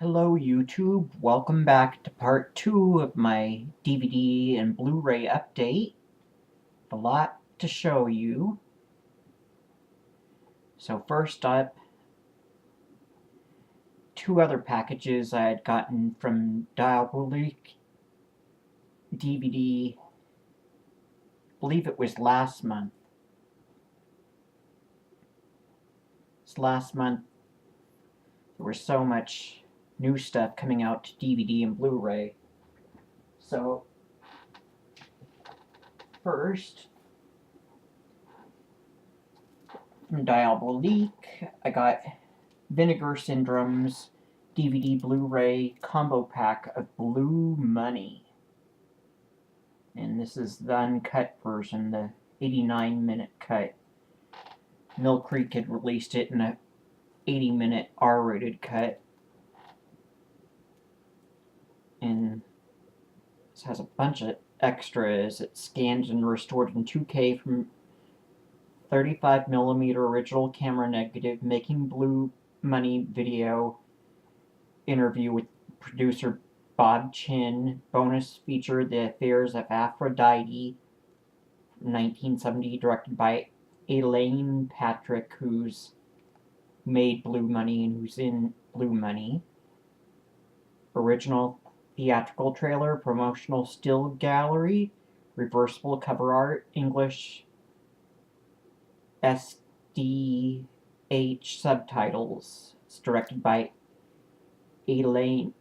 Hello YouTube, welcome back to part 2 of my DVD and Blu-ray update. A lot to show you. So first up, two other packages I had gotten from Twilight DVD, I believe it was last month. Last month there was so much new stuff coming out to DVD and Blu-ray. So first, from Diabolique, I got Vinegar Syndrome's DVD Blu-ray combo pack of Blue Money. And this is the uncut version, the 89-minute cut. Mill Creek had released it in a 80-minute R-rated cut. And this has a bunch of extras. It's scanned and restored in 2K from 35mm original camera negative, making Blue Money video, interview with producer Bob Chin, bonus feature The Affairs of Aphrodite, 1970, directed by Elaine Patrick, who's made Blue Money and who's in Blue Money. Original theatrical trailer, promotional still gallery, reversible cover art, English SDH subtitles. It's directed by Elaine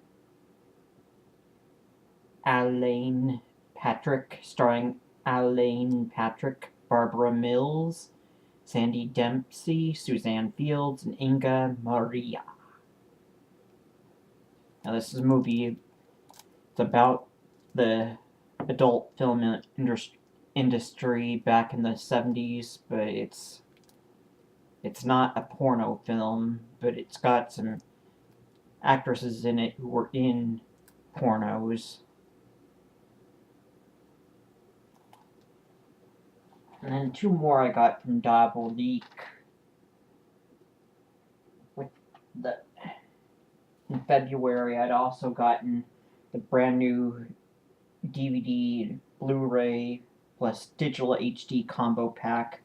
Patrick, starring Elaine Patrick, Barbara Mills, Sandy Dempsey, Suzanne Fields, and Inga Maria. Now this is a movie. It's about the adult film industry back in the 70s, but it's not a porno film, but it's got some actresses in it who were in pornos. And then two more I got from Diabolique. In February, I'd also gotten the brand new DVD, Blu-ray, plus digital HD combo pack,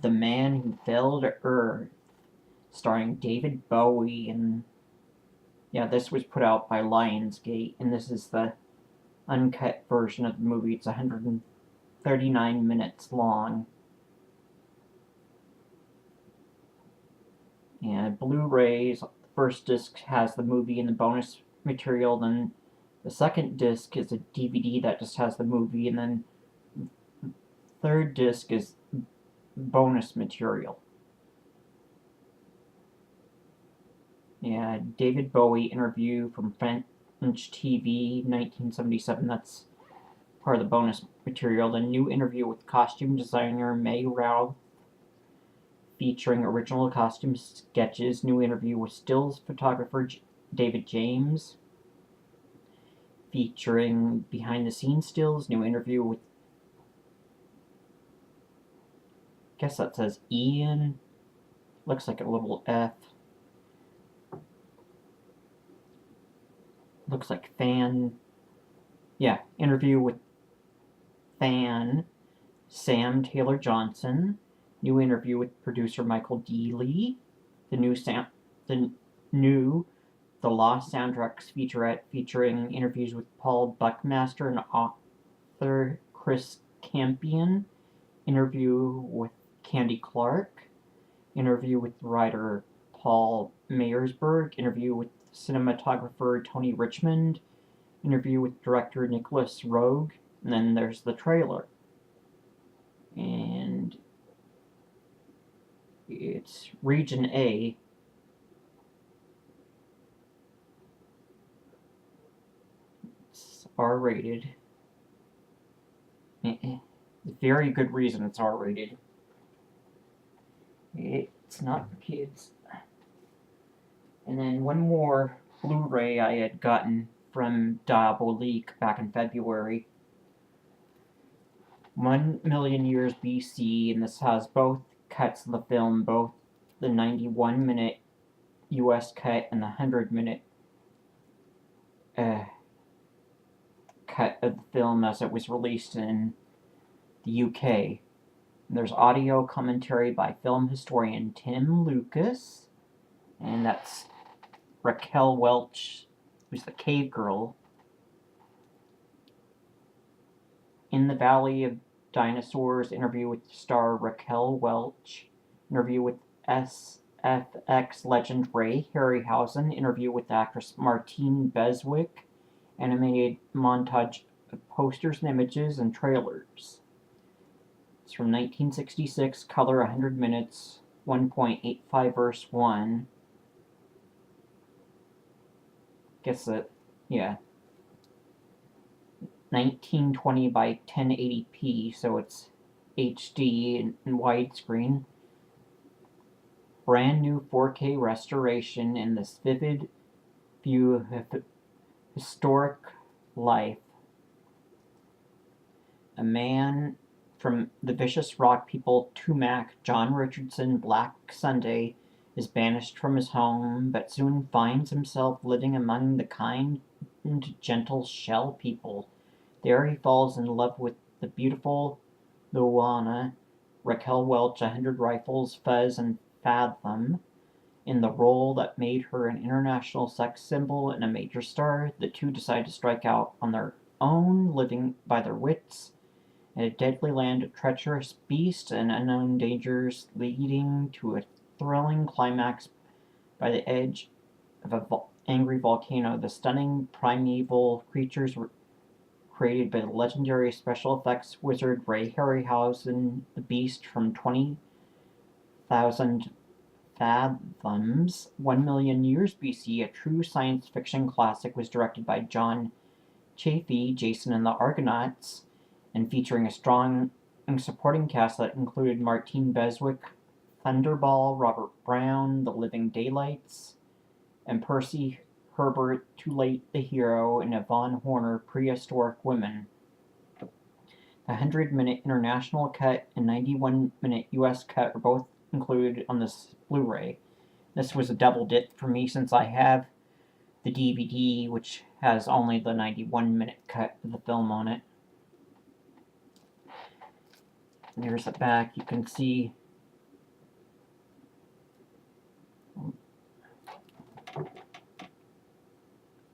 The Man Who Fell to Earth, starring David Bowie. And yeah, this was put out by Lionsgate, and this is the uncut version of the movie. It's 139 minutes long. And Blu-rays, the first disc has the movie and the bonus material, then the second disc is a DVD that just has the movie, and then the third disc is bonus material. Yeah, David Bowie interview from French TV, 1977, that's part of the bonus material. The new interview with costume designer May Ralph, featuring original costume sketches. New interview with stills photographer David James, featuring behind-the-scenes stills. New interview with, I guess that says Ian. Looks like a little F. Looks like fan. Yeah, interview with fan Sam Taylor Johnson. New interview with producer Michael Dealey. The Lost Soundtracks featurette, featuring interviews with Paul Buckmaster and author Chris Campion. Interview with Candy Clark. Interview with writer Paul Mayersberg. Interview with cinematographer Tony Richmond. Interview with director Nicholas Roeg. And then there's the trailer. And it's Region A. It's R-rated. Very good reason it's R-rated. It's not for kids. And then one more Blu-ray I had gotten from Diabolique back in February. 1 Million Years BC, and this has both cuts of the film, both the 91-minute US cut and the 100-minute cut of the film as it was released in the UK. There's audio commentary by film historian Tim Lucas, and that's Raquel Welch, who's the cave girl. In the Valley of Dinosaurs, interview with star Raquel Welch, interview with SFX legend Ray Harryhausen, interview with actress Martine Beswick, animated montage of posters and images and trailers. It's from 1966, color 100 minutes, 1.85 verse 1. Guess that, yeah. 1920 by 1080p, so it's HD and widescreen. Brand new 4K restoration in this vivid view of historic life. A man from the vicious rock people Tumac, John Richardson Black Sunday, is banished from his home, but soon finds himself living among the kind and gentle Shell people. There he falls in love with the beautiful Luana, Raquel Welch, 100 Rifles, Fuzz, and Fathom. In the role that made her an international sex symbol and a major star, the two decide to strike out on their own, living by their wits, in a deadly land of treacherous beasts and unknown dangers, leading to a thrilling climax by the edge of an angry volcano. The stunning primeval creatures were created by the legendary special effects wizard Ray Harryhausen, the beast from 20,000 Fathoms, 1 million years BC, a true science fiction classic, was directed by John Chaffee, Jason and the Argonauts, and featuring a strong supporting cast that included Martine Beswick, Thunderball, Robert Brown, The Living Daylights, and Percy Herbert, Too Late the Hero, and Yvonne Horner, Prehistoric Women. The 100-minute international cut and 91-minute US cut are both included on this Blu-ray. This was a double dip for me since I have the DVD, which has only the 91-minute cut of the film on it. And here's the back. You can see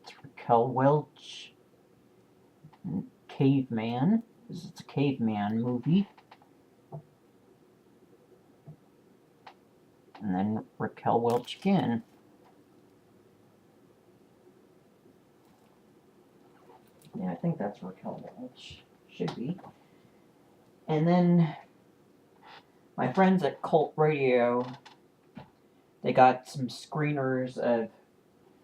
it's Raquel Welch and Caveman. It's a caveman movie. And then Raquel Welch again. Yeah, I think that's Raquel Welch. Should be. And then my friends at Cult Radio, they got some screeners of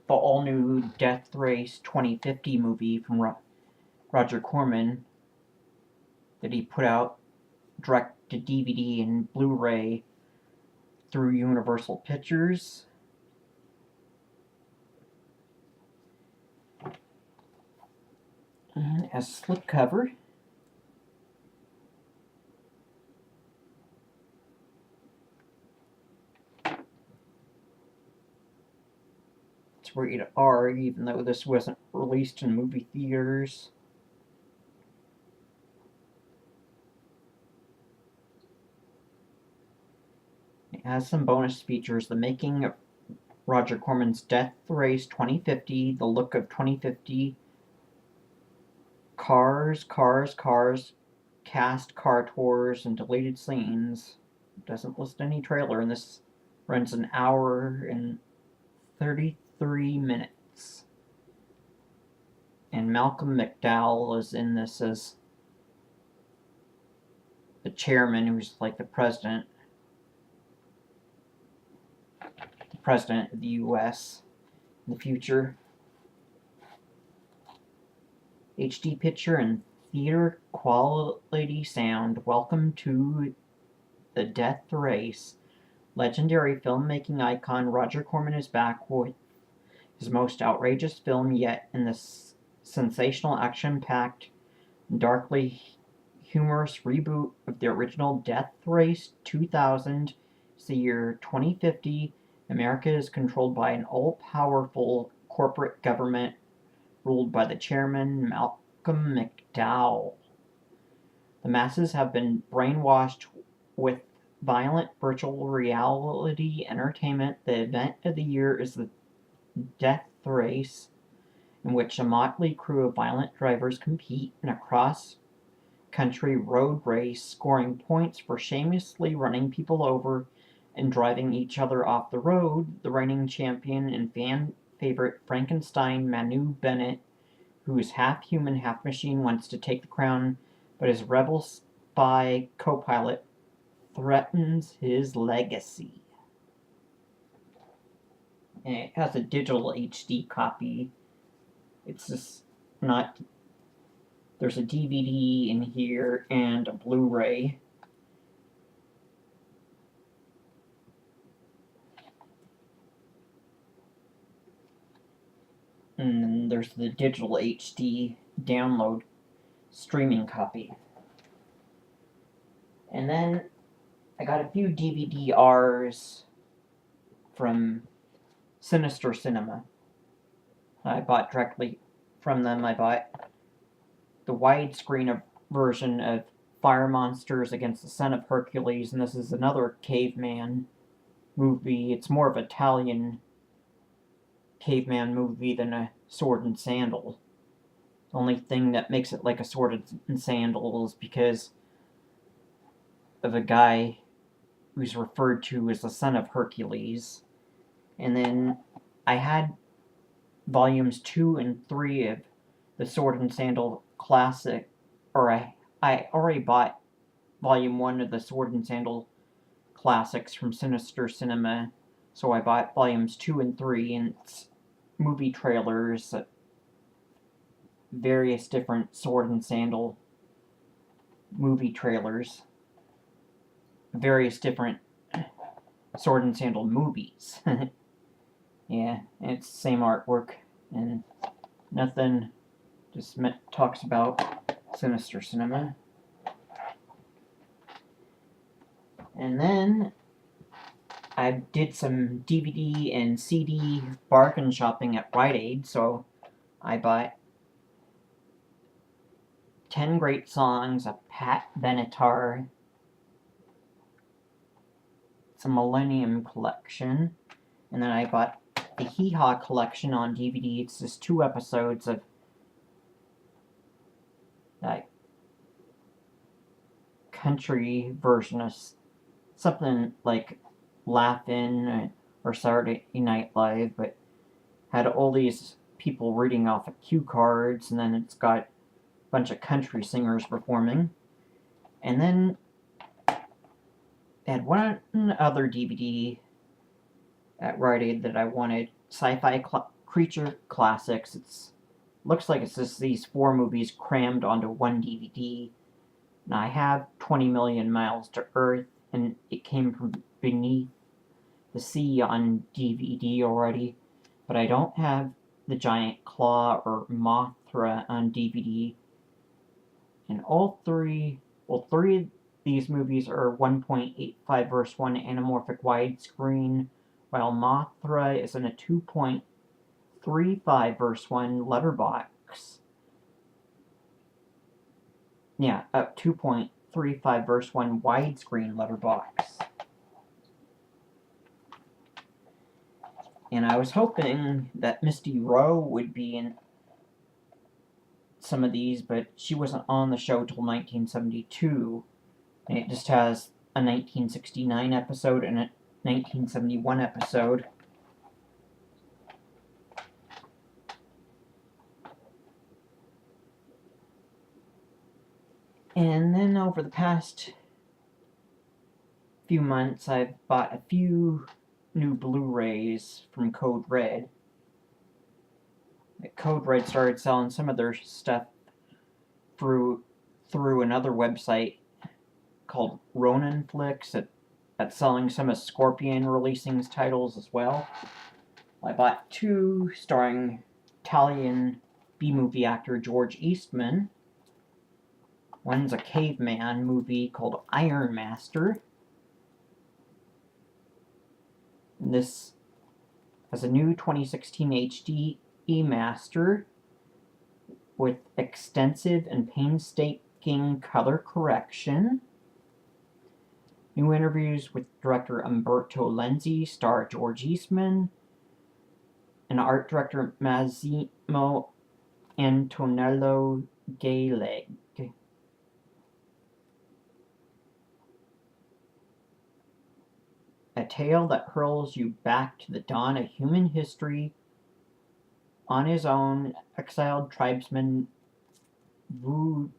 the all-new Death Race 2050 movie from Roger Corman that he put out direct to DVD and Blu-ray through Universal Pictures. And as slipcover, it's rated R, even though this wasn't released in movie theaters. It has some bonus features: the making of Roger Corman's Death Race 2050, the look of 2050, cars, cast car tours, and deleted scenes. It doesn't list any trailer, and this runs an hour and 33 minutes. And Malcolm McDowell is in this as the chairman, who's like the president of the U.S. in the future. HD picture and theater quality sound. Welcome to the Death Race. Legendary filmmaking icon Roger Corman is back with his most outrageous film yet in this sensational, action-packed, darkly humorous reboot of the original Death Race 2000. It's the year 2050. America is controlled by an all-powerful corporate government ruled by the chairman, Malcolm McDowell. The masses have been brainwashed with violent virtual reality entertainment. The event of the year is the Death Race, in which a motley crew of violent drivers compete in a cross-country road race, scoring points for shamelessly running people over and driving each other off the road. The reigning champion and fan favorite Frankenstein Manu Bennett, who is half human, half machine, wants to take the crown, but his rebel spy co-pilot threatens his legacy. And it has a digital HD copy. It's just not... There's a DVD in here and a Blu-ray. And then there's the digital HD download streaming copy. And then I got a few DVD-Rs from Sinister Cinema. I bought directly from them. I bought the widescreen version of Fire Monsters Against the Son of Hercules, and this is another caveman movie. It's more of an Italian caveman movie than a sword and sandal. The only thing that makes it like a sword and sandal is because of a guy who's referred to as the son of Hercules. And then I had volumes 2 and 3 of the Sword and Sandal Classic, or I already bought volume 1 of the Sword and Sandal Classics from Sinister Cinema, so I bought volumes 2 and 3, and it's movie trailers, various different Sword and Sandal movie trailers, various different Sword and Sandal movies. Yeah, it's the same artwork, and nothing, just talks about Sinister Cinema. And then I did some DVD and CD bargain shopping at Rite Aid, so I bought 10 Great Songs, a Pat Benatar, it's a Millennium Collection, and then I bought the Hee Haw Collection on DVD. It's just 2 episodes of that country version of something like Laugh-In or Saturday Night Live, but had all these people reading off of cue cards, and then it's got a bunch of country singers performing. And then they had one other DVD at Rite Aid that I wanted, Sci-Fi Creature Classics. It's looks like it's just these 4 movies crammed onto one DVD. And I have 20 Million Miles to Earth, and it came from Beneath the Sea on DVD already, but I don't have The Giant Claw or Mothra on DVD. And all 3 of these movies are 1.85 verse 1 anamorphic widescreen, while Mothra is in a 2.35 verse 1 letterbox. Yeah, a 2.35 verse 1 widescreen letterbox. And I was hoping that Misty Rowe would be in some of these, but she wasn't on the show till 1972. And it just has a 1969 episode and a 1971 episode. And then over the past few months, I've bought a few new Blu-rays from Code Red. Code Red started selling some of their stuff through another website called Ronin Flicks that's selling some of Scorpion releasing's titles as well. I bought 2 starring Italian B-movie actor George Eastman. One's a caveman movie called Iron Master. And this has a new 2016 HD E-Master with extensive and painstaking color correction. New interviews with director Umberto Lenzi star George Eastman and art director Massimo Antonello Galeg. A tale that hurls you back to the dawn of human history. On his own, exiled tribesman Vood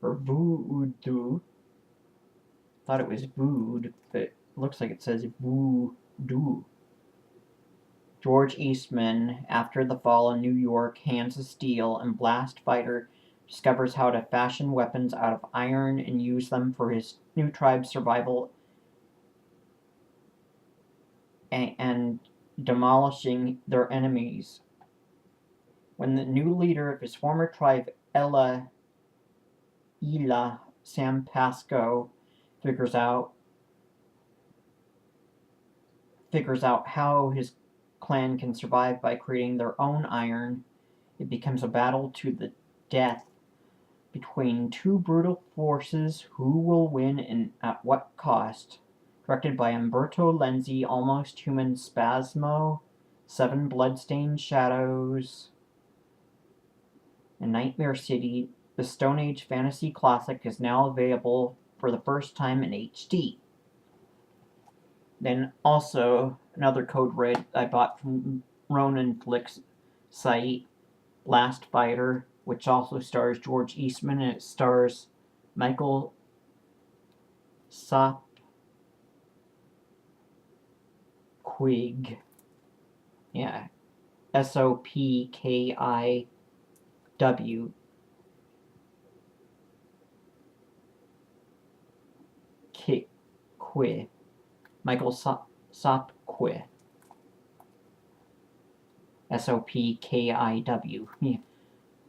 or Voodoo. Thought it was Vood, but it looks like it says Voodoo. George Eastman, after the fall of New York, Hands of Steel, and Blast Fighter, discovers how to fashion weapons out of iron and use them for his new tribe's survival and demolishing their enemies. When the new leader of his former tribe, Ila Sampasco, figures out how his clan can survive by creating their own iron, it becomes a battle to the death between two brutal forces. Who will win and at what cost? Directed by Umberto Lenzi, Almost Human Spasmo, Seven Bloodstained Shadows, and Nightmare City, the Stone Age fantasy classic is now available for the first time in HD. Then also another Code Red I bought from Ronin Flicks site, Last Fighter, which also stars George Eastman, and it stars Michael Sopkwig. Yeah, Sopkiw. Kikwi. Michael Sopkwi. Sopkiw. Yeah,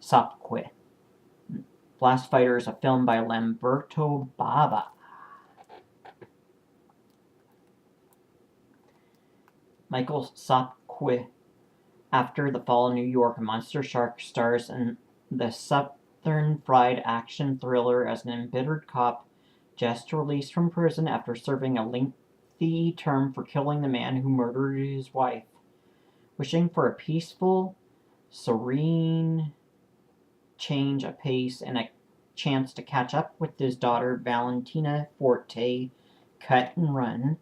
Sopkwi. Blast Fighter is a film by Lamberto Bava. Michael Sopkwi, after the fall of New York, a monster shark stars in the Southern fried action thriller as an embittered cop just released from prison after serving a lengthy term for killing the man who murdered his wife. Wishing for a peaceful, serene change of pace and a chance to catch up with his daughter Valentina Forte, cut and run,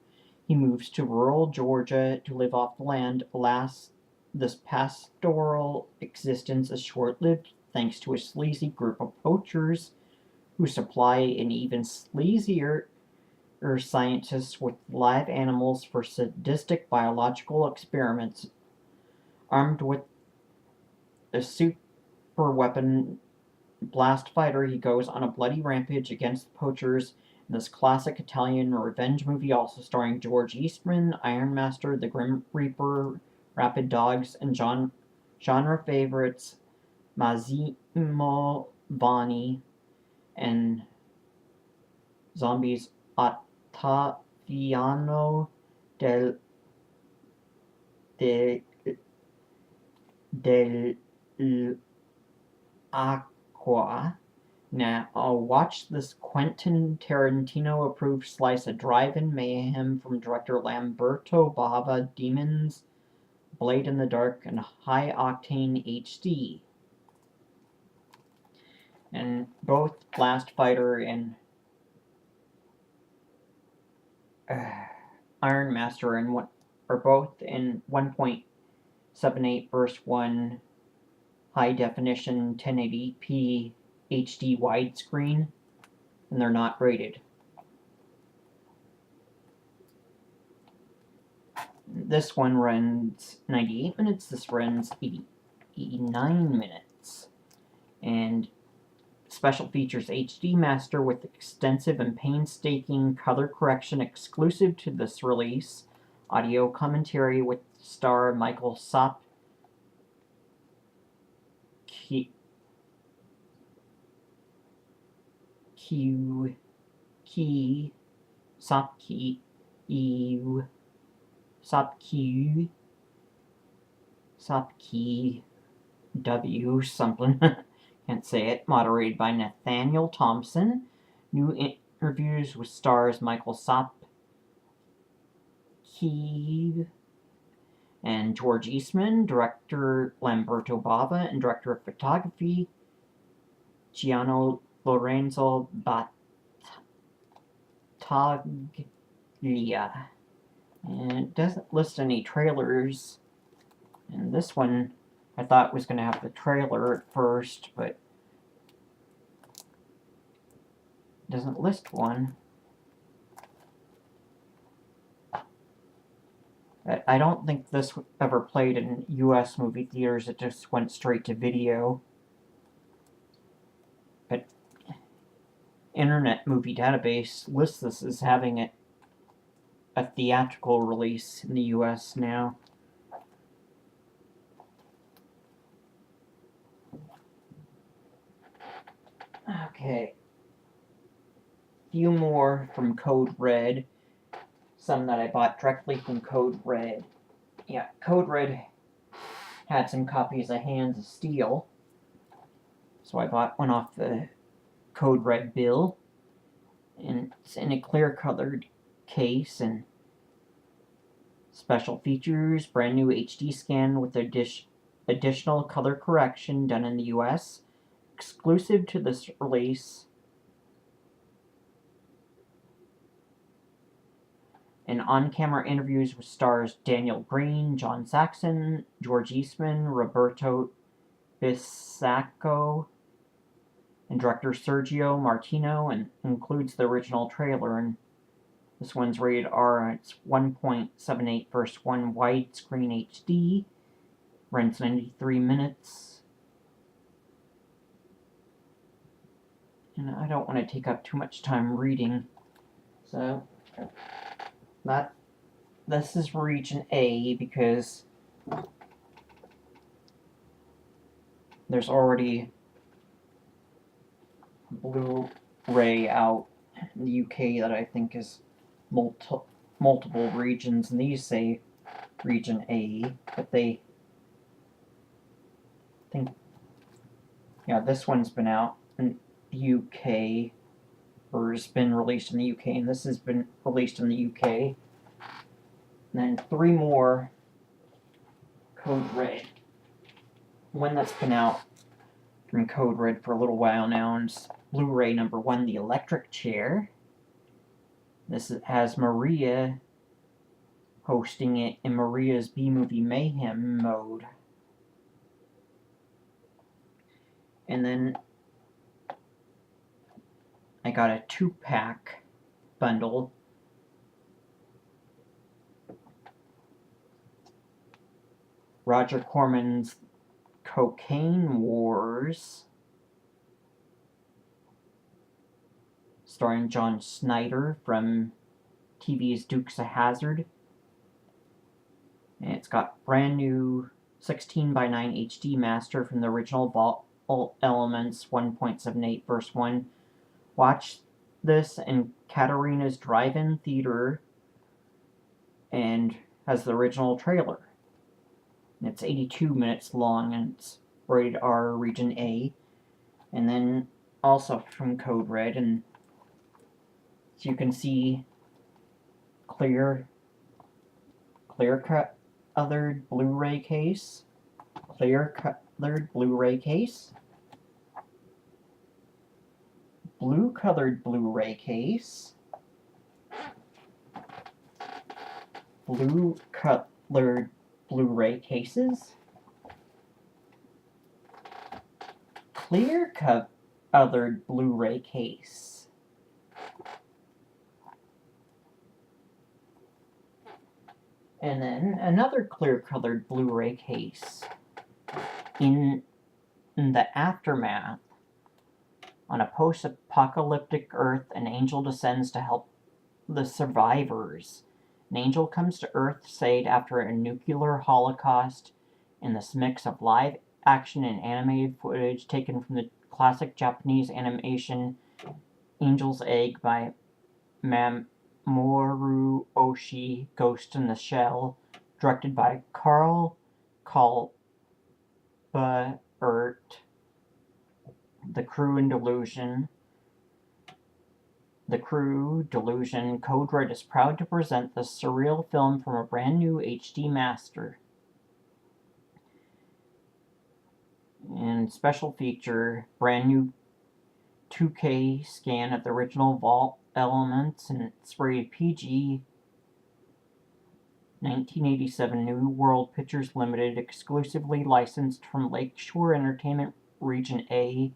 he moves to rural Georgia to live off the land. Alas, this pastoral existence is short-lived thanks to a sleazy group of poachers who supply an even sleazier scientists with live animals for sadistic biological experiments. Armed with a super weapon Blast Fighter, he goes on a bloody rampage against the poachers in this classic Italian revenge movie, also starring George Eastman, Iron Master, The Grim Reaper, Rapid Dogs, and genre favorites Massimo Boni and zombies Ottaviano dell'Acqua. Now, I'll watch this Quentin Tarantino-approved slice of drive-in mayhem from director Lamberto Bava, Demons, Blade in the Dark, and High Octane HD. And both Blast Fighter and Iron Master are both in 1.78 verse 1 high definition 1080p HD widescreen, and they're not rated. This one runs 98 minutes, this runs 89 minutes. And special features HD master with extensive and painstaking color correction exclusive to this release, audio commentary with star Michael Sopkwi, Sopkey W. something. Can't say it. Moderated by Nathaniel Thompson. New interviews with stars Michael Sopkey and George Eastman, director Lamberto Bava, and director of photography Gianno Lorenzo Battaglia. And it doesn't list any trailers. And this one I thought was going to have the trailer at first, but it doesn't list one. I don't think this ever played in US movie theaters. It just went straight to video. But Internet Movie Database lists this as having a theatrical release in the US now. Okay. Few more from Code Red. Some that I bought directly from Code Red. Yeah, Code Red had some copies of Hands of Steel. So I bought one off the Code Red bill. And it's in a clear colored case and special features, brand new HD scan with additional color correction done in the US. Exclusive to this release. And on-camera interviews with stars Daniel Green, John Saxon, George Eastman, Roberto Bisacco, and director Sergio Martino, and includes the original trailer. And this one's rated R. It's 1.78:1 widescreen HD. Runs 93 minutes. And I don't want to take up too much time reading, so this is region A because there's already Blu-ray out in the UK that I think is multiple regions, and these say region A, but they think, yeah, this one's been out in the UK, or has been released in the UK, and this has been released in the UK. And then 3 more Code Red. One that's been out from Code Red for a little while now, and it's Blu-ray number 1, The Electric Chair. This has Maria hosting it in Maria's B-Movie Mayhem mode. And then I got a 2-pack bundle. Roger Corman's Cocaine Wars, starring John Snyder from TV's Dukes of Hazzard. And it's got brand new 16:9 HD master from the original Vault Elements 1.78:1. Watch this in Katarina's Drive-In Theater and has the original trailer. And it's 82 minutes long and it's rated R, region A. And then also from Code Red, and so you can see clear colored Blu-ray case, clear colored Blu-ray case, blue colored Blu-ray case, blue colored Blu-ray cases, clear colored Blu-ray case, and then another clear colored Blu-ray case. In the aftermath, on a post-apocalyptic Earth, an angel descends to help the survivors. An angel comes to Earth saved after a nuclear holocaust in this mix of live action and animated footage taken from the classic Japanese animation Angel's Egg by Mamoru Oshii, Ghost in the Shell, directed by Carl Colbert, The Crew and Delusion. The Crew, Delusion, Code Red is proud to present this surreal film from a brand new HD master. And special feature, brand new 2K scan of the original vault elements, and it's rated PG. 1987 New World Pictures Limited, exclusively licensed from Lakeshore Entertainment Region A.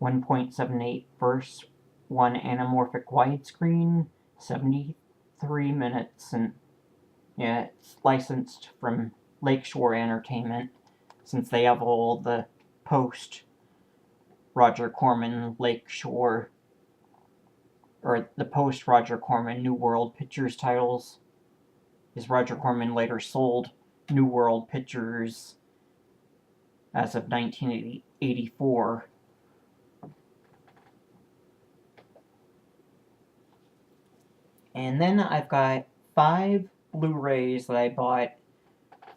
1.78 verse 1 anamorphic widescreen, 73 minutes, and yeah, it's licensed from Lakeshore Entertainment since they have all the post Roger Corman Lakeshore, or the post Roger Corman New World Pictures titles, because Roger Corman later sold New World Pictures as of 1984. And then I've got 5 Blu-rays that I bought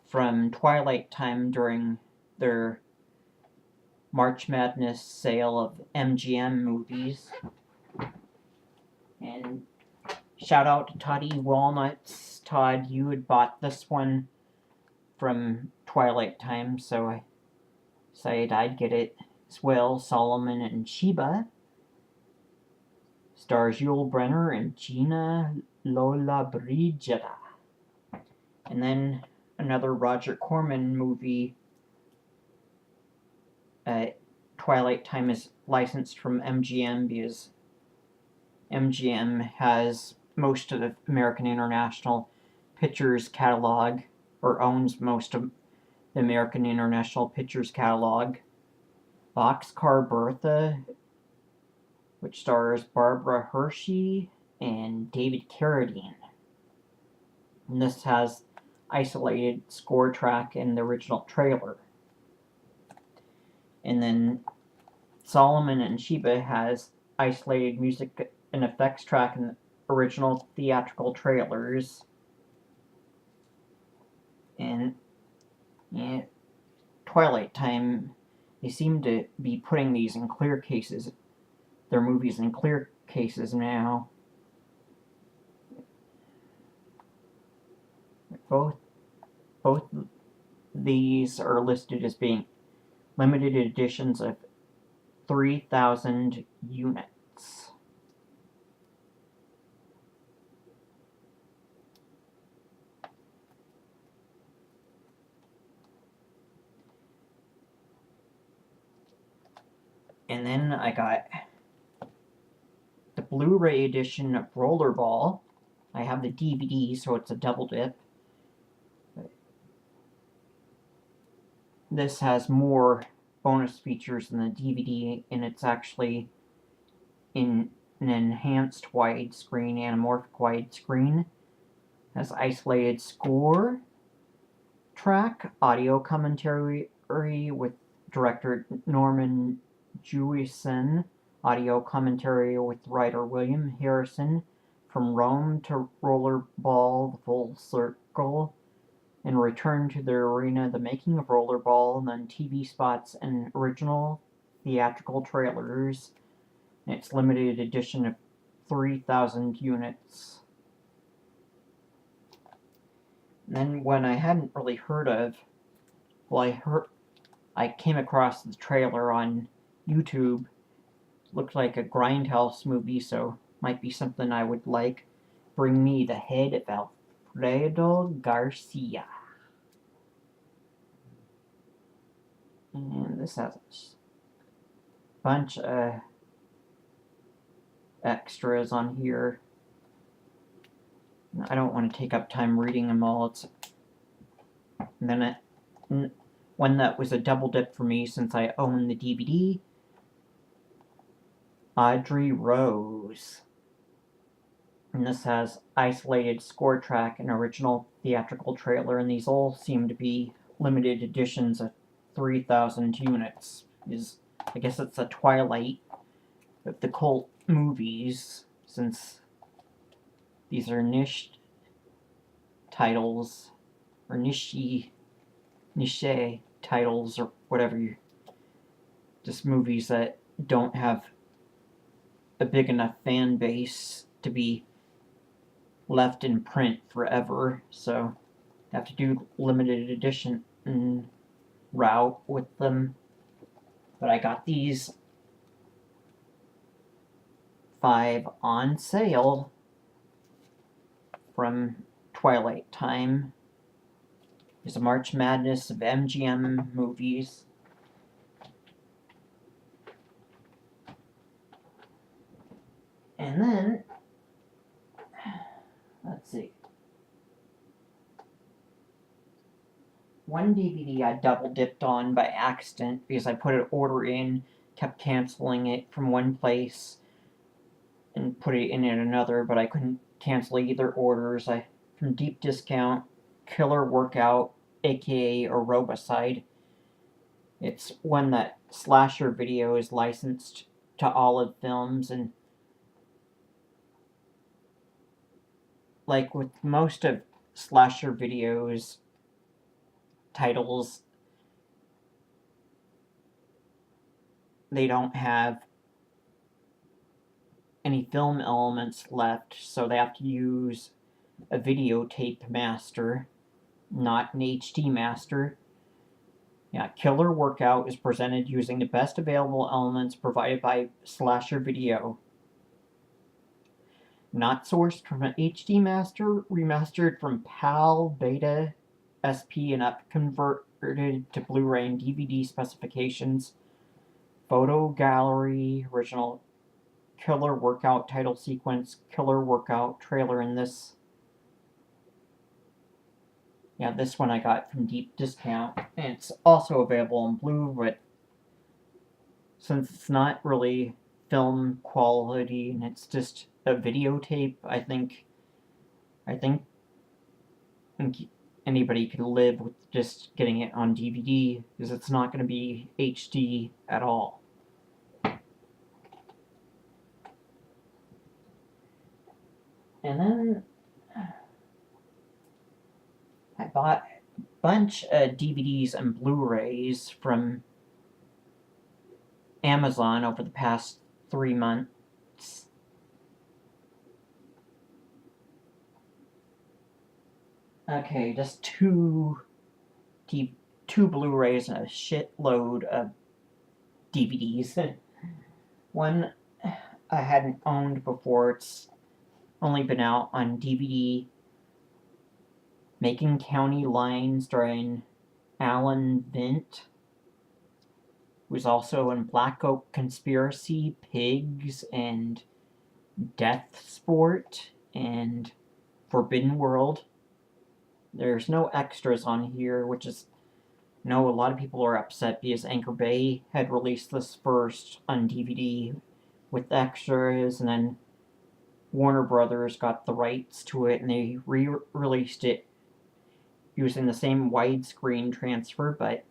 from Twilight time during their March Madness sale of MGM movies. And shout out to Toddy Walnuts. Todd, you had bought this one from Twilight time, so I decided I'd get it as well. Solomon and Sheba. Stars Yul Brynner and Gina Lollobrigida. And then another Roger Corman movie. Twilight time is licensed from MGM because MGM has most of the American International Pictures catalog, or owns most of the American International Pictures catalog. Boxcar Bertha, which stars Barbara Hershey and David Carradine. And this has isolated score track in the original trailer. And then Solomon and Sheba has isolated music and effects track in the original theatrical trailers. And yeah, Twilight time, they seem to be putting these in clear cases, their movies in clear cases now. Both these are listed as being limited editions of 3,000 units. And then I got the Blu-ray edition of Rollerball. I have the DVD, so it's a double dip. This has more bonus features than the DVD, and it's actually in an enhanced widescreen, anamorphic widescreen. Has isolated score track, audio commentary with director Norman Jewison, audio commentary with writer William Harrison, From Rome to Rollerball, The Full Circle, and Return to the Arena, The Making of Rollerball, and then TV spots and original theatrical trailers. And it's limited edition of 3,000 units. And then one I hadn't really heard of, I came across the trailer on YouTube. Looked like a Grindhouse movie, so might be something I would like. Bring Me the Head of Alfredo Garcia. And this has a bunch of extras on here. I don't want to take up time reading them all. And then one that was a double dip for me since I own the DVD. Audrey Rose. And this has isolated score track and original theatrical trailer, and these all seem to be limited editions of 3,000 units. I guess it's a Twilight of the cult movies, since these are niche titles, or niche niche titles or whatever. Just movies that don't have a big enough fan base to be left in print forever. So I have to do limited edition route with them. But I got these 5 on sale from Twilight time. It's a March Madness of MGM movies. And then, let's see. One DVD I double dipped on by accident because I put an order in, kept canceling it from one place and put it in at another, but I couldn't cancel either orders. From deep discount, Killer Workout, aka Aerobicide. It's one that Slasher Video is licensed to Olive Films, and like with most of Slasher Video's titles, they don't have any film elements left, so they have to use a videotape master, not an HD master. Yeah, Killer Workout is presented using the best available elements provided by Slasher Video. Not sourced from an HD master, remastered from PAL, Beta, SP, and up converted to Blu-ray and DVD specifications. Photo gallery, original Killer Workout title sequence, Killer Workout trailer in this. Yeah, this one I got from deep discount. And it's also available in blue, but since it's not really film quality and it's just a videotape, I think anybody could live with just getting it on DVD because it's not going to be HD at all. And then I bought a bunch of DVDs and Blu-rays from Amazon over the past 3 months. Okay, just two Blu-rays and a shitload of DVDs. One I hadn't owned before. It's only been out on DVD. Macon County Line, starring Alan Vint, who's also in Black Oak Conspiracy, Pigs, and Death Sport, and Forbidden World. There's no extras on here, which is, a lot of people are upset because Anchor Bay had released this first on DVD with extras, and then Warner Brothers got the rights to it, and they re-released it using the same widescreen transfer, but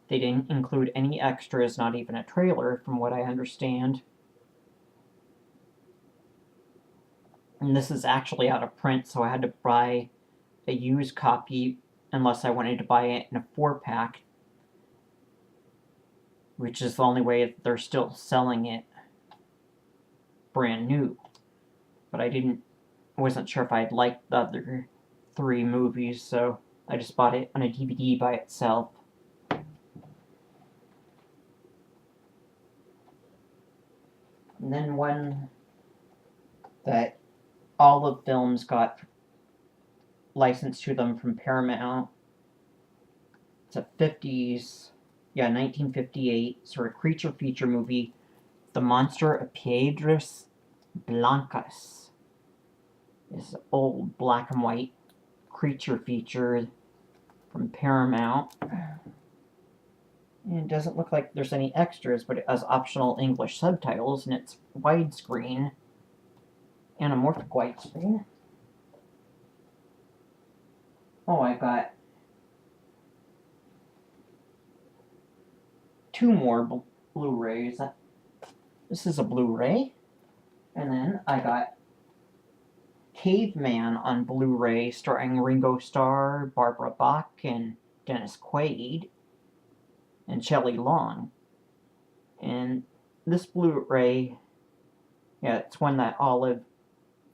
they didn't include any extras, not even a trailer, from what I understand. And this is actually out of print, so I had to buy a used copy unless I wanted to buy it in a 4-pack, which is the only way that they're still selling it brand new. But I wasn't sure if I'd like the other 3 movies, so I just bought it on a DVD by itself. And then one that Olive Films got licensed to them from Paramount. It's a 1958 sort of creature feature movie, The Monster of Piedras Blancas. This old black and white creature feature from Paramount. And it doesn't look like there's any extras, but it has optional English subtitles, and it's widescreen, anamorphic widescreen. Oh, I got 2 more Blu-rays. This is a Blu-ray. And then I got Caveman on Blu-ray, starring Ringo Starr, Barbara Bach, and Dennis Quaid and Shelley Long. And this Blu-ray, yeah, it's one that Olive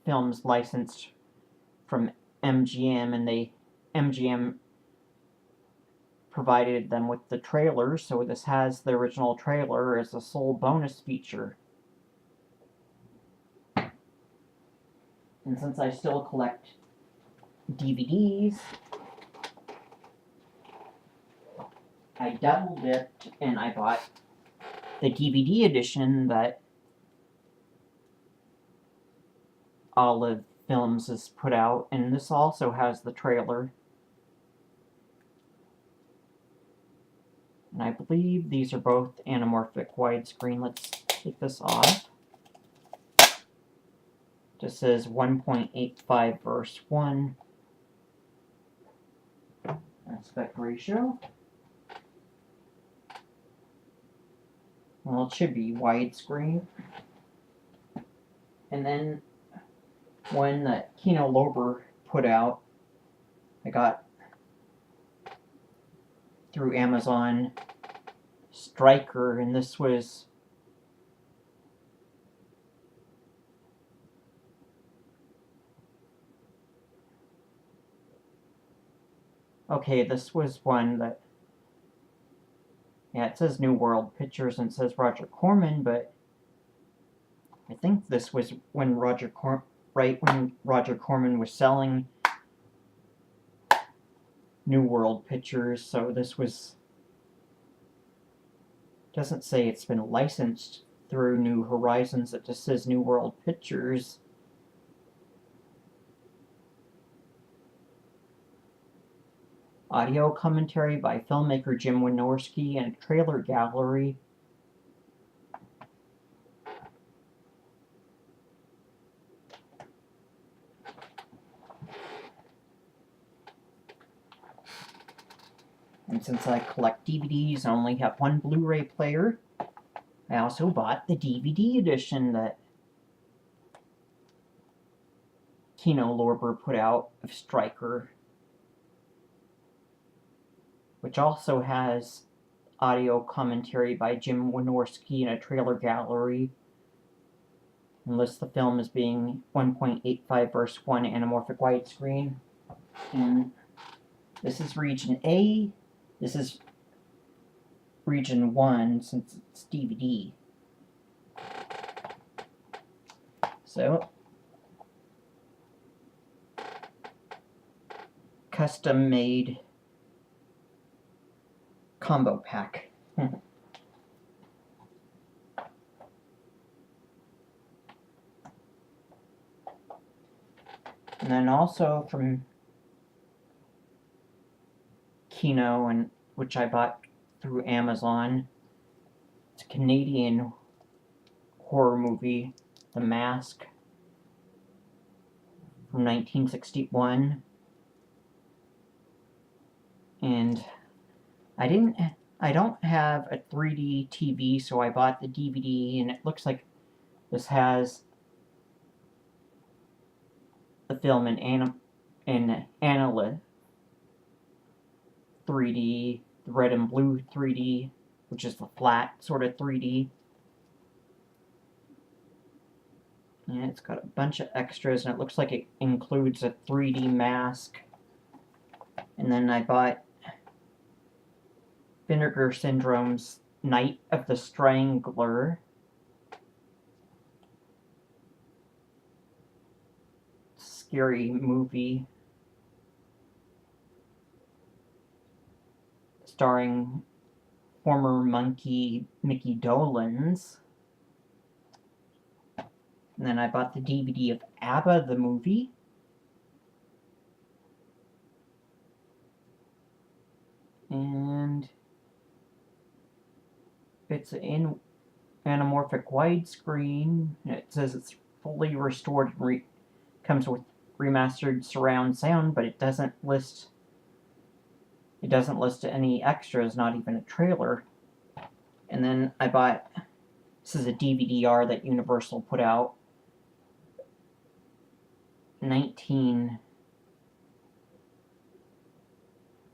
Films licensed from MGM, and MGM provided them with the trailer, so this has the original trailer as a sole bonus feature. And since I still collect DVDs, I double dipped and I bought the DVD edition that Olive Films has put out, and this also has the trailer. And I believe these are both anamorphic widescreen. Let's take this off. Just says 1.85 verse 1 aspect ratio. Well, it should be widescreen. And then one that Kino Lorber put out, I got through Amazon, Striker, and this was this was one that, yeah, it says New World Pictures and it says Roger Corman, but I think this was when Roger Corman was selling New World Pictures, so this was, doesn't say it's been licensed through New Horizons, it just says New World Pictures. Audio commentary by filmmaker Jim Wynorski and a trailer gallery. And since I collect DVDs, I only have one Blu-ray player, I also bought the DVD edition that Kino Lorber put out of Striker, which also has audio commentary by Jim Wynorski and a trailer gallery, and lists the film as being 1.85 verse 1 anamorphic widescreen. And this is region A, this is region 1 since it's DVD. So, custom made combo pack. And then also from Kino, and which I bought through Amazon, it's a Canadian horror movie, The Mask, from 1961. And I don't have a 3D TV, so I bought the DVD, and it looks like this has the film in Analyst 3D, the red and blue 3D, which is the flat sort of 3D. And it's got a bunch of extras, and it looks like it includes a 3D mask. And then I bought Vinegar Syndrome's Night of the Strangler. Scary movie starring former monkey Mickey Dolenz. And then I bought the DVD of ABBA the movie. And it's in anamorphic widescreen. It says it's fully restored and comes with remastered surround sound, but it doesn't list any extras, not even a trailer. And then I bought, this is a DVD-R that Universal put out, 19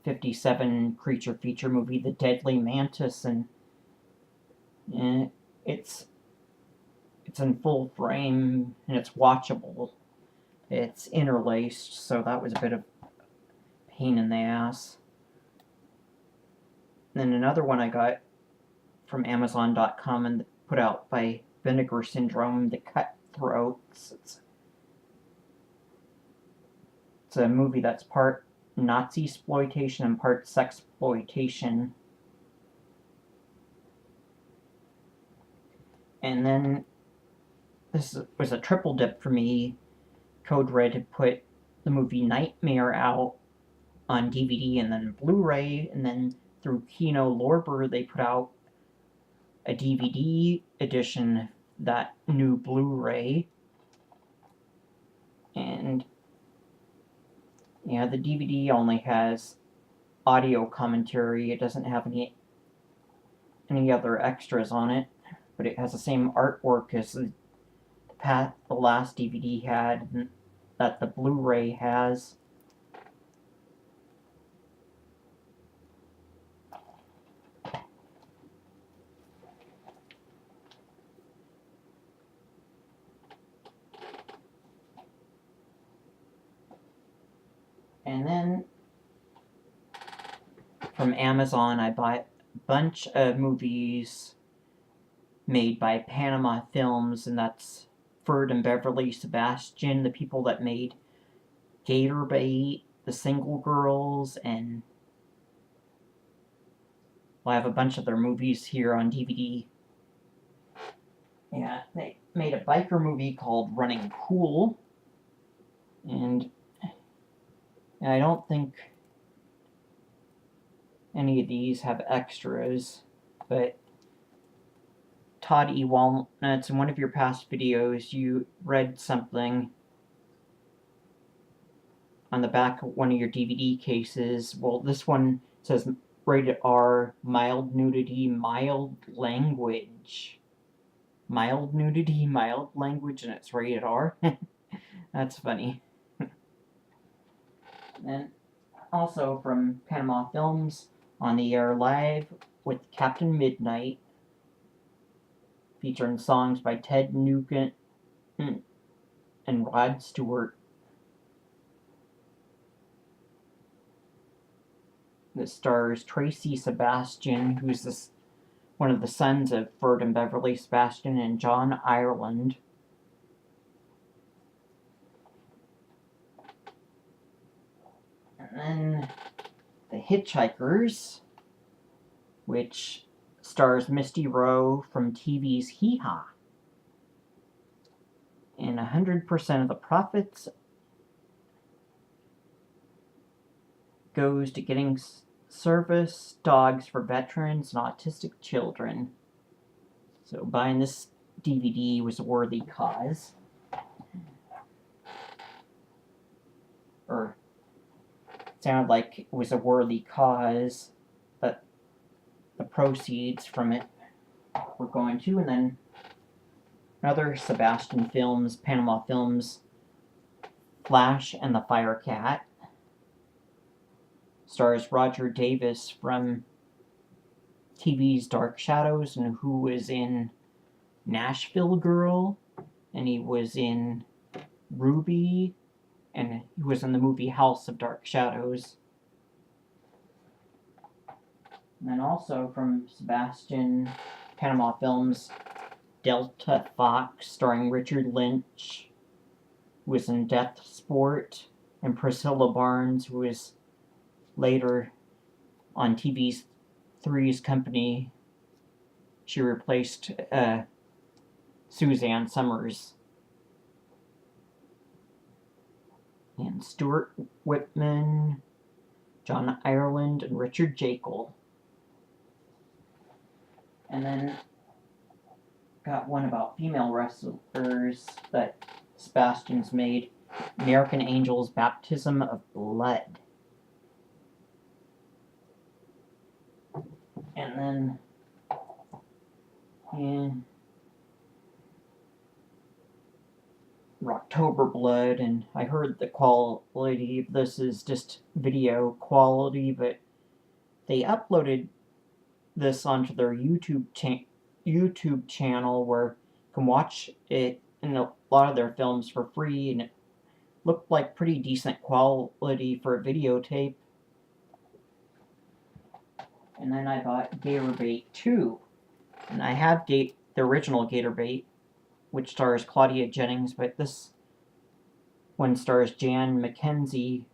1957 creature feature movie, The Deadly Mantis, and it's in full frame and it's watchable. It's interlaced, so that was a bit of pain in the ass. Then another one I got from Amazon.com and put out by Vinegar Syndrome, The Cutthroats. It's a movie that's part Nazi exploitation and part sexploitation. And then this was a triple dip for me. Code Red had put the movie Nightmare out on DVD and then Blu-ray, and then through Kino Lorber they put out a DVD edition of that new Blu-ray. And yeah, the DVD only has audio commentary. It doesn't have any other extras on it, but it has the same artwork as the last DVD had, that the Blu-ray has. And then from Amazon, I bought a bunch of movies made by Panama Films, and that's Ferd and Beverly Sebastian, the people that made Gator Bait, The Single Girls, and I have a bunch of their movies here on DVD. Yeah, they made a biker movie called Running Cool, and I don't think any of these have extras, but Todd E. Walnuts, in one of your past videos, you read something on the back of one of your DVD cases. Well, this one says rated R, mild nudity, mild language. Mild nudity, mild language, and it's rated R? That's funny. And also from Panama Films, On the Air Live with Captain Midnight, featuring songs by Ted Nugent and Rod Stewart. This stars Tracy Sebastian, who's one of the sons of Ferd and Beverly Sebastian, and John Ireland. And then The Hitchhikers, which stars Misty Rowe from TV's Hee Haw. And 100% of the profits goes to getting service dogs for veterans and autistic children. So buying this DVD was a worthy cause. Or sounded like it was a worthy cause, but the proceeds from it were going to. And then another Sebastian Films, Panama Films, Flash and the Fire Cat. Stars Roger Davis from TV's Dark Shadows, and who was in Nashville Girl, and he was in Ruby, and he was in the movie House of Dark Shadows. And then also from Sebastian Panama Films, Delta Fox, starring Richard Lynch, who was in Death Sport, and Priscilla Barnes, who was later on TV's Three's Company. She replaced Suzanne Summers. And Stuart Whitman, John Ireland, and Richard Jekyll. And then got one about female wrestlers that Sebastian's made, American Angels, Baptism of Blood. And then October Blood, and I heard the quality of this is just video quality, but they uploaded this onto their YouTube channel where you can watch it in a lot of their films for free, and it looked like pretty decent quality for a videotape. And then I bought Gator Bait 2, and I have the original Gator Bait, which stars Claudia Jennings, but this one stars Jan Mackenzie,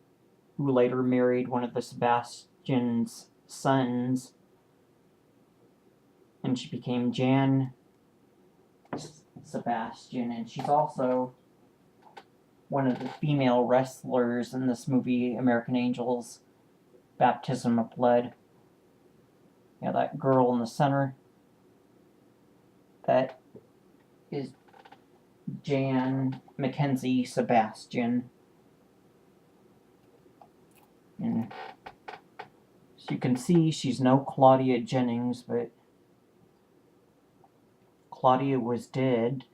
who later married one of the Sebastian's sons, and she became Jan Sebastian, and she's also one of the female wrestlers in this movie, American Angels, Baptism of Blood. Yeah, that girl in the center, that is Jan Mackenzie Sebastian. And as you can see, she's no Claudia Jennings, but Claudia was dead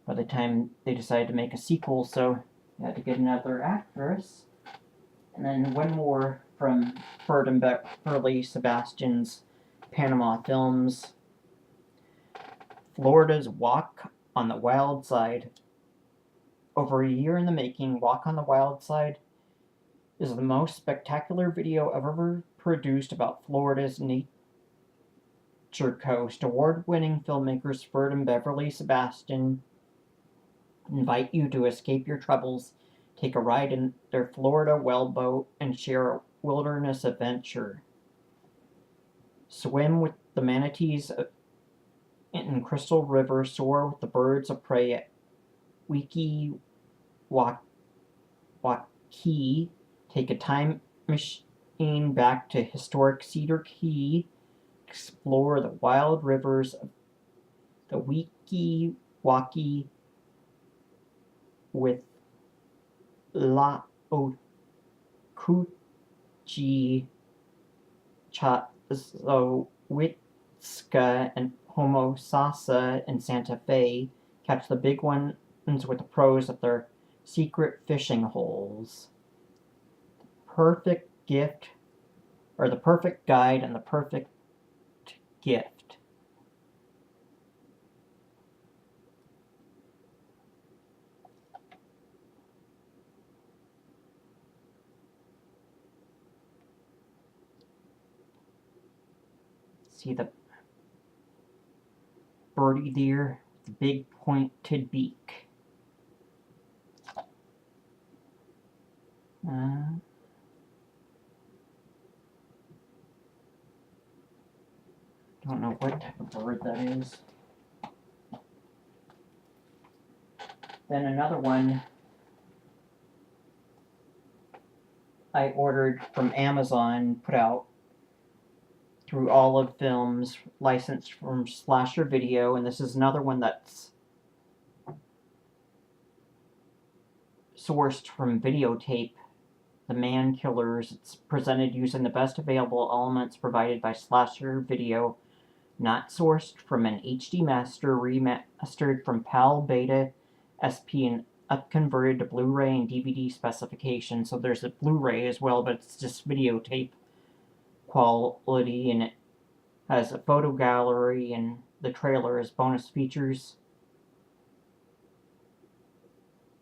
by the time they decided to make a sequel, so they had to get another actress. And then one more from Ferd and Beverly Sebastian's Panama films. Florida's Walk on the Wild Side. Over a year in the making, Walk on the Wild Side is the most spectacular video ever produced about Florida's nature coast. Award-winning filmmakers Ferd and Beverly Sebastian invite you to escape your troubles, take a ride in their Florida whaleboat, and share a wilderness adventure. Swim with the manatees in Crystal River, soar with the birds of prey at Wiki Waki, take a time machine back to historic Cedar Key, explore the wild rivers of the Wiki Waki with La Ocuchi, Chazowitska, and Homosassa in Santa Fe. Catch the big ones with the pros at their secret fishing holes. Perfect gift, or the perfect guide and the perfect gift. See the birdie there, the big pointed beak. Don't know what type of bird that is. Then another one I ordered from Amazon, put out through Olive Films, licensed from Slasher Video, and this is another one that's sourced from videotape, The Man Killers. It's presented using the best available elements provided by Slasher Video, not sourced from an HD master, remastered from PAL, Beta, SP, and upconverted to Blu-ray and DVD specification. So there's a Blu-ray as well, but it's just videotape quality, and it has a photo gallery, and the trailer is bonus features.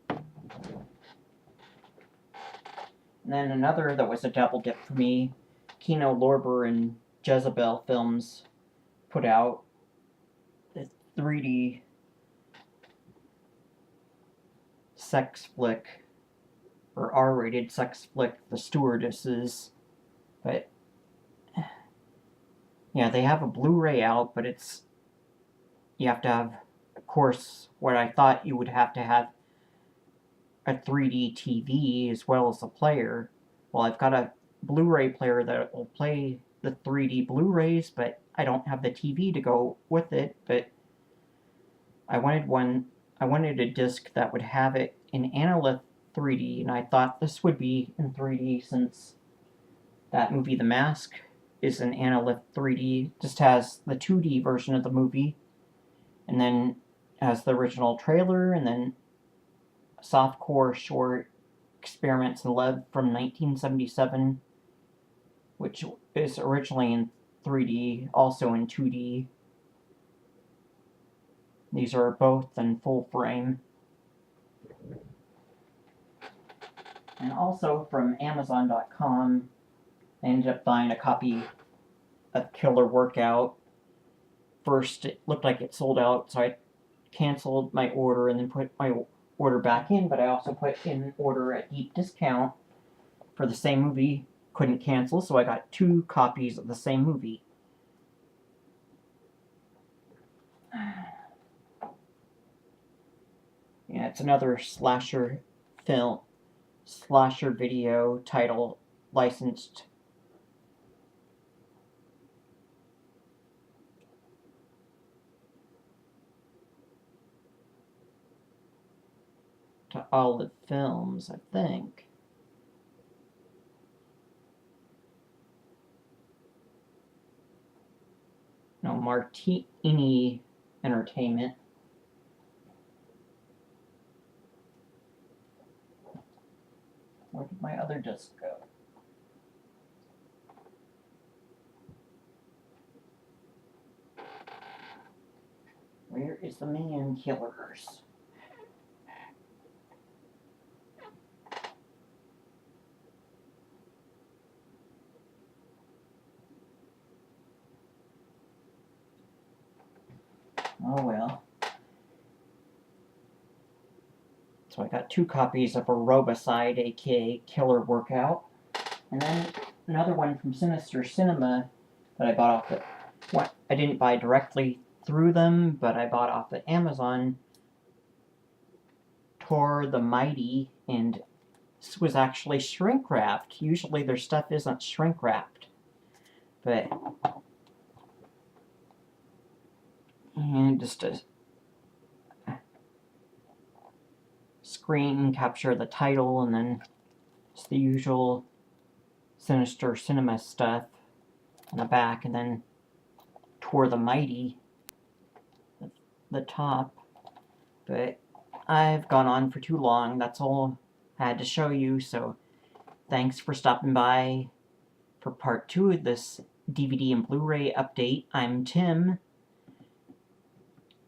And then another that was a double dip for me, Kino Lorber and Jezebel Films put out the 3D sex flick, or R-rated sex flick, The Stewardesses. But yeah, they have a Blu-ray out, but you have to have, of course, what I thought you would have to have, a 3D TV as well as a player. Well, I've got a Blu-ray player that will play the 3D Blu-rays, but I don't have the TV to go with it. But I wanted a disc that would have it in Analyth 3D, and I thought this would be in 3D since that movie The Mask is in Analyth 3D. Just has the 2D version of the movie, and then has the original trailer, and then softcore short Experiments in Love from 1977, which is originally in 3D, also in 2D. These are both in full frame. And also from Amazon.com, I ended up buying a copy of Killer Workout. First, it looked like it sold out, so I canceled my order and then put my order back in, but I also put in an order at deep discount for the same movie. Couldn't cancel, so I got 2 copies of the same movie. Yeah, it's another slasher film, slasher video title licensed. To Olive Films, I think. No, Martini Entertainment. Where did my other disc go? Where is the Man Killers? Oh well. So I got 2 copies of Aerobicide, aka Killer Workout. And then another one from Sinister Cinema that I bought off the... Well, I didn't buy directly through them, but I bought off at Amazon. Tor the Mighty, and this was actually shrink wrapped. Usually their stuff isn't shrink wrapped. But... And just a screen capture the title, and then it's the usual Sinister Cinema stuff on the back, and then Tor the Mighty, the top. But I've gone on for too long. That's all I had to show you, so thanks for stopping by for part 2 of this DVD and Blu-ray update. I'm Tim.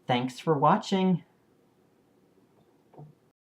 Thanks for watching.